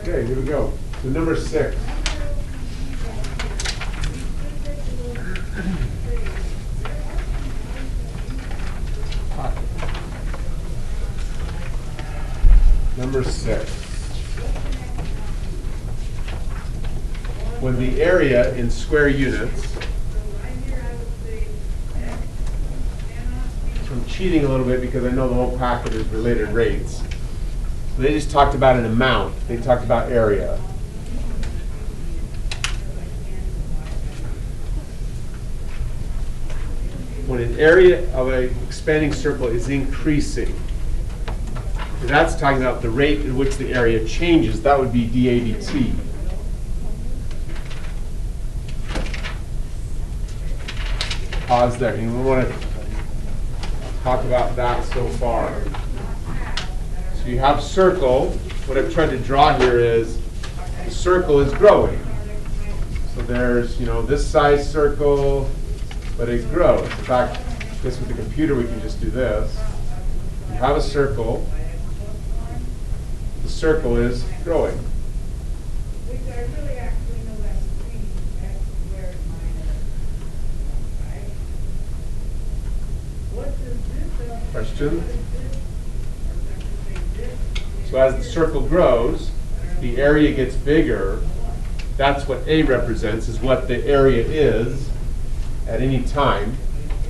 Okay, here we go. So number 6. Number 6. When the area in square units, so I'm cheating a little bit because I know the whole packet is related rates. So they just talked about an amount. They talked about area. When an area of an expanding circle is increasing, that's talking about the rate at which the area changes. That would be dA dt. Pause there. And we want to talk about that so far. So you have circle. What I've tried to draw here is the circle is growing. So there's, this size circle, but it grows. In fact, I guess with the computer we can just do this. You have a circle. The circle is growing. Question? So as the circle grows, the area gets bigger. That's what A represents, is what the area is at any time.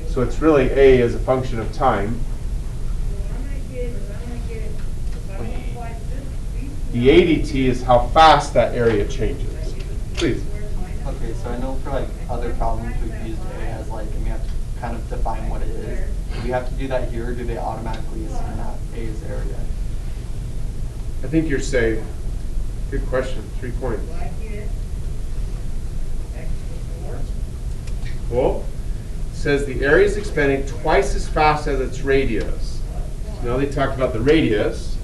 So it's really A as a function of time. The ADT is how fast that area changes. Please. Okay, so I know for like other problems we've used A as and we have to kind of define what it is. Do we have to do that here, or do they automatically assume that A is area? I think you're safe. Good question. 3 points. Cool. It says the area is expanding twice as fast as its radius. So now they talked about the radius.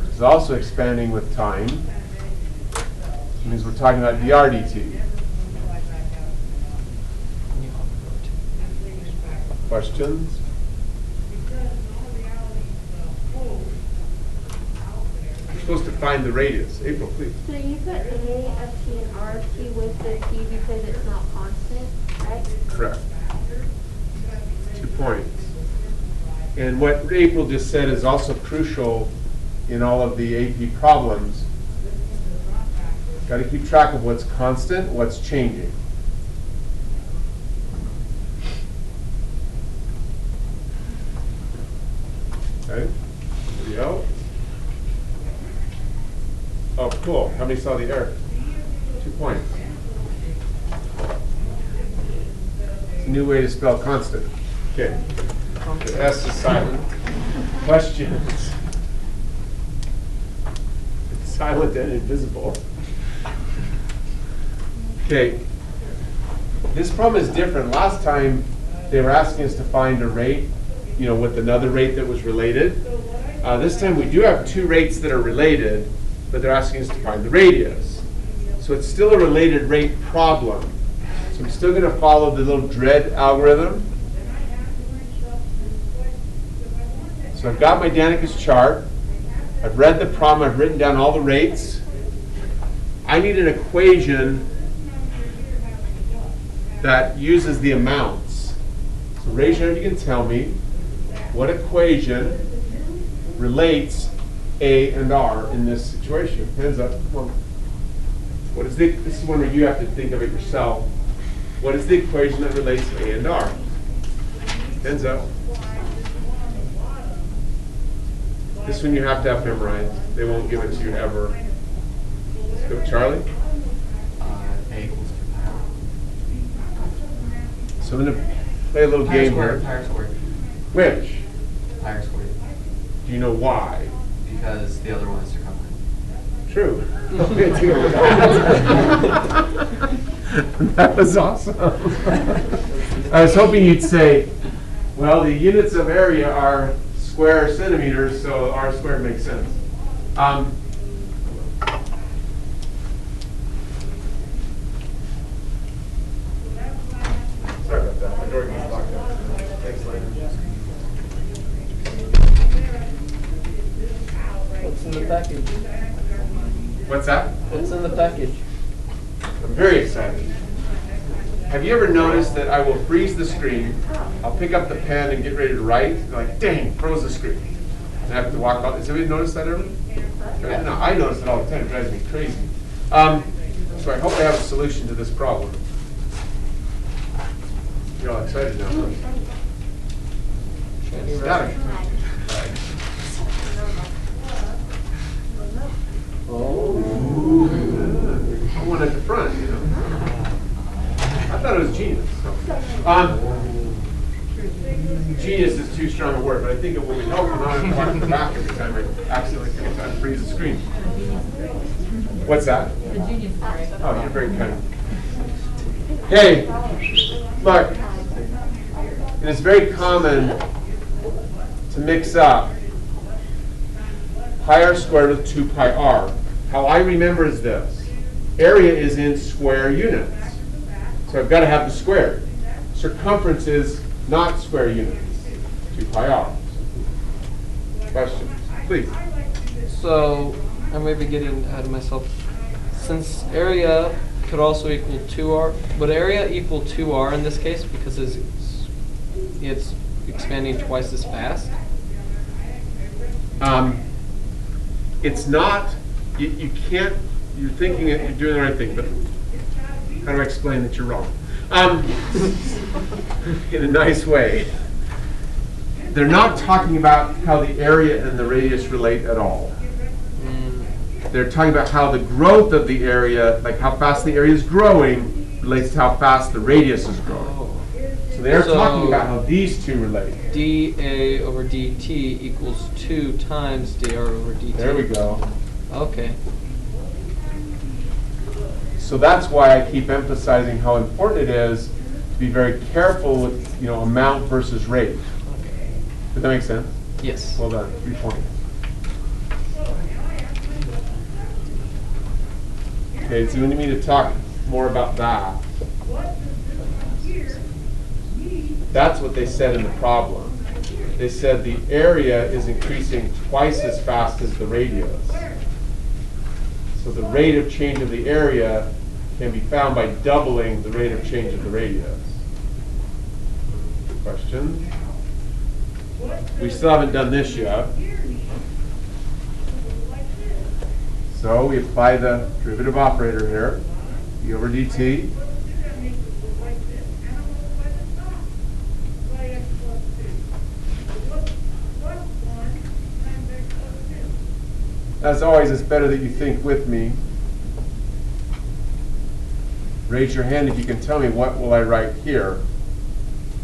It's also expanding with time. Which means we're talking about dr dt. Questions? You're supposed to find the radius. April, please. So you put A of t and R of t with the t because it's not constant, right? Correct. 2 points. And what April just said is also crucial in all of the AP problems. Got to keep track of what's constant, what's changing. Okay. Anybody else? Oh, cool. How many saw the error? 2 points. It's a new way to spell constant. Okay. The S is silent. Questions? It's silent and invisible. Okay. This problem is different. Last time they were asking us to find a rate, with another rate that was related. This time we do have 2 rates that are related, but they're asking us to find the radius. So it's still a related rate problem. So I'm still going to follow the little dread algorithm. So I've got my Danica's chart. I've read the problem. I've written down all the rates. I need an equation that uses the amounts. So raise your hand if you can tell me what equation relates A and R in this situation. Hands up. Come on. What is this is one where you have to think of it yourself. What is the equation that relates A and R? Hands up. This one you have to have memorized. They won't give it to you ever. Let's go, Charlie. A equals 2. So I'm going to play a little game here. Pi squared. Which? Pi squared. Do you know why? Because the other one is circumference. True. That was awesome. I was hoping you'd say, well, the units of area are square centimeters, so r squared makes sense. Sorry about that. My door gets locked up. Thanks, Lane. What's in the package? What's that? It's in the package. I'm very excited. Have you ever noticed that I will freeze the screen, I'll pick up the pen and get ready to write, and like, dang, froze the screen. And I have to walk out. Has anybody noticed that ever? No, I notice it all the time. It drives me crazy. So I hope I have a solution to this problem. You're all excited now, huh? Got it. Oh. I want at the front, you know. I thought it was genius. Genius is too strong a word, but I think it would help when I walk in the back every time I accidentally freeze the screen. What's that? The genius part. Oh, you're very kind. Hey, look, it is very common to mix up pi r squared with 2 pi r. How I remember is this. Area is in square units. So I've got to have the squared. Circumference is not square units. 2 pi r. Questions? Please. So, I may be getting ahead of myself. Since area could also equal 2r, would area equal 2r in this case because it's expanding twice as fast? It's not, you can't, you're thinking that you're doing the right thing, but how do I explain that you're wrong? In a nice way. They're not talking about how the area and the radius relate at all. They're talking about how the growth of the area, like how fast the area is growing, relates to how fast the radius is growing. Oh. So they're talking about how these two relate. dA over dt equals 2 times dr over dt. There we go. Okay. So that's why I keep emphasizing how important it is to be very careful with, amount versus rate. Does that make sense? Yes. Well done. 3 points. Okay, so you need me to talk more about that. That's what they said in the problem. They said the area is increasing twice as fast as the radius. So the rate of change of the area can be found by doubling the rate of change of the radius. Question? We still haven't done this yet. So we apply the derivative operator here, d over dt. As always, it's better that you think with me. Raise your hand if you can tell me what will I write here.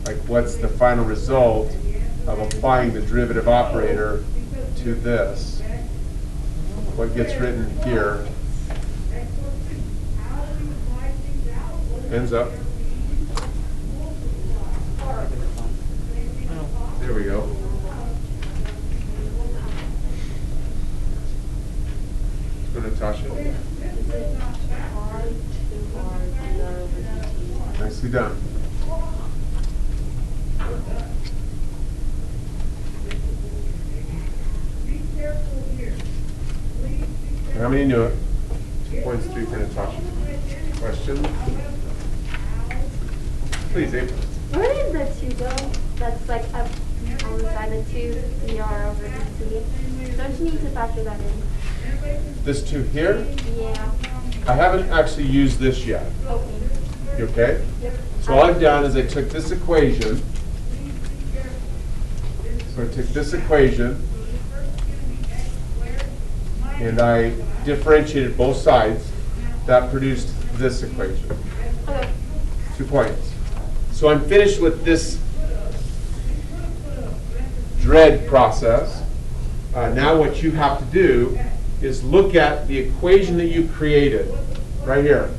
Like what's the final result of applying the derivative operator to this? What gets written here? Hands up. There we go. Go Natasha. Nicely done. How many knew it? 2 points, 3 for Natasha. Question? Please, April. Where did the 2 go? That's like up on the side of 2, dr over dt. Don't you need to factor that in? This 2 here? Yeah. I haven't actually used this yet. Okay. You okay? Yep. So all I've done is I took this equation. So I took this equation and I differentiated both sides. That produced this equation. Okay. 2 points. So I'm finished with this dread process. Now what you have to do is look at the equation that you created right here.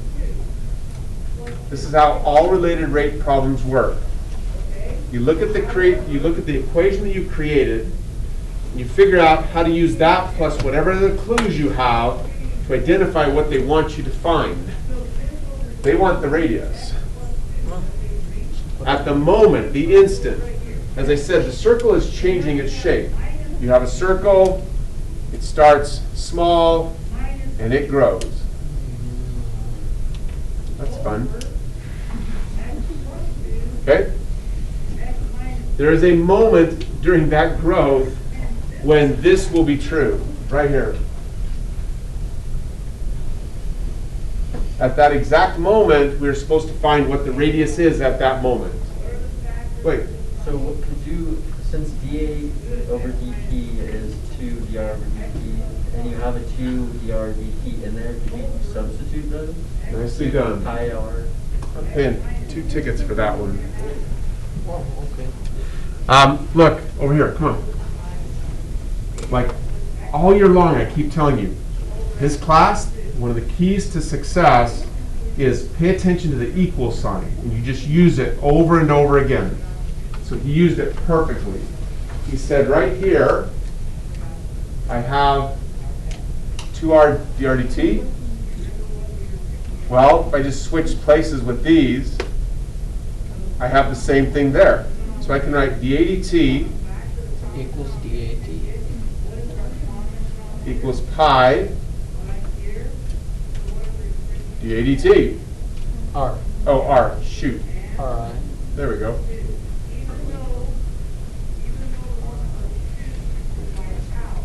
This is how all related rate problems work. You look at the equation that you created, and you figure out how to use that plus whatever other clues you have to identify what they want you to find. They want the radius. At the moment, the instant, as I said, the circle is changing its shape. You have a circle, it starts small, and it grows. That's fun. Okay? There is a moment during that growth when this will be true, right here. At that exact moment, we're supposed to find what the radius is at that moment. Wait. So what could you, since dA over dP is 2 dr over dP, and you have a 2 dr dt in there, could you substitute those? Nicely done. Pi r. I'm paying 2 tickets for that one. Oh, okay. Look, over here, come on. Like, all year long, I keep telling you, his class, one of the keys to success is pay attention to the equal sign, and you just use it over and over again. So he used it perfectly. He said right here, I have 2r dr dt. Well, if I just switch places with these, I have the same thing there. So I can write dA dt Equals DAT. equals pi dA dt. R. Oh, r, shoot. RI. There we go.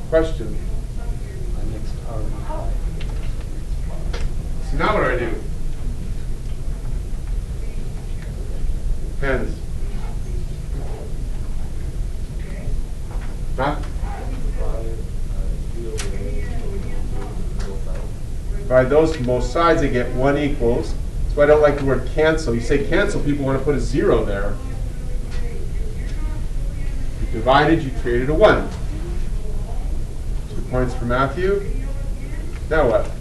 Question. I mixed R and pi. So now what do I do? Hands. Huh? Divide those from both sides, I get 1 equals. That's why I don't like the word cancel. You say cancel, people want to put a 0 there. You divided, you created a 1. 2 points for Matthew. Now what?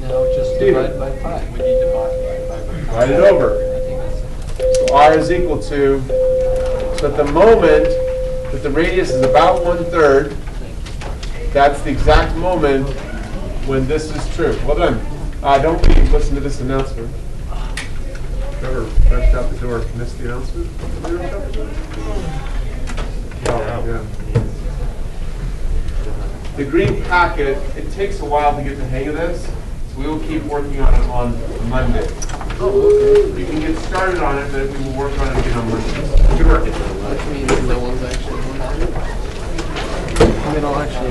Now just Steven. divide by pi. Would you divide by pi? Divide it over. I think that's it. So r is equal to, so at the moment that the radius is about 1/3, that's the exact moment when this is true. Well done. Don't leave, listen to this announcement. Whoever rushed out the door missed the announcement? Did you rush out the door? Oh, yeah. The green packet, it takes a while to get the hang of this, so we will keep working on it on Monday. You can get started on it, but we will work on it again on Monday. Good work. Which means no one's actually going to do it. I mean, I'll actually